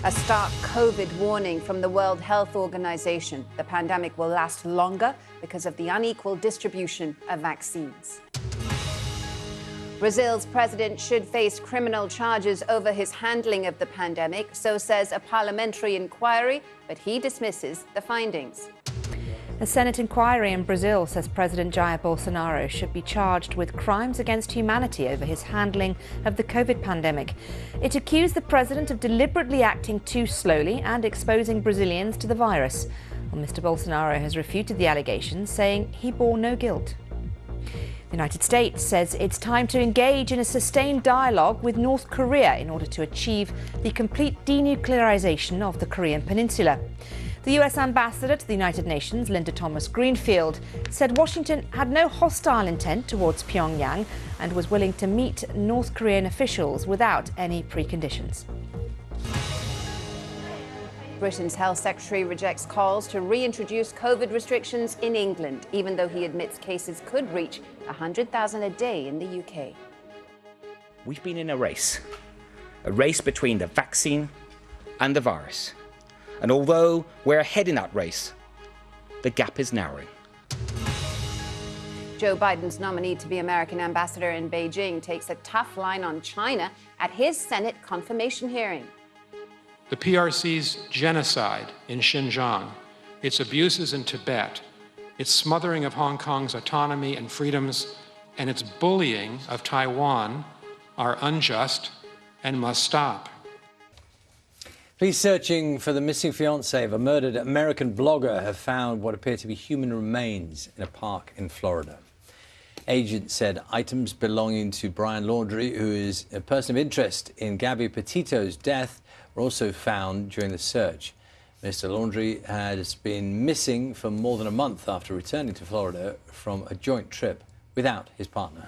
A stark COVID warning from the World Health Organization. The pandemic will last longer because of the unequal distribution of vaccines. Brazil's president should face criminal charges over his handling of the pandemic, so says a parliamentary inquiry, but he dismisses the findings. A Senate inquiry in Brazil says President Jair Bolsonaro should be charged with crimes against humanity over his handling of the COVID pandemic. It accused the president of deliberately acting too slowly and exposing Brazilians to the virus. Well, Mr. Bolsonaro has refuted the allegations, saying he bore no guilt. The United States says it's time to engage in a sustained dialogue with North Korea in order to achieve the complete denuclearisation of the Korean peninsula. The US ambassador to the United Nations, Linda Thomas-Greenfield, said Washington had no hostile intent towards Pyongyang and was willing to meet North Korean officials without any preconditions. Britain's Health Secretary rejects calls to reintroduce COVID restrictions in England, even though he admits cases could reach 100,000 a day in the UK. We've been in a race between the vaccine and the virus. And although we're ahead in that race, the gap is narrowing. Joe Biden's nominee to be American ambassador in Beijing takes a tough line on China at his Senate confirmation hearing. The PRC's genocide in Xinjiang, its abuses in Tibet, its smothering of Hong Kong's autonomy and freedoms, and its bullying of Taiwan are unjust and must stop. Police searching for the missing fiancé of a murdered American blogger have found what appear to be human remains in a park in Florida. Agents said items belonging to Brian Laundrie, who is a person of interest in Gabby Petito's death, were also found during the search. Mr. Laundrie has been missing for more than a month after returning to Florida from a joint trip without his partner.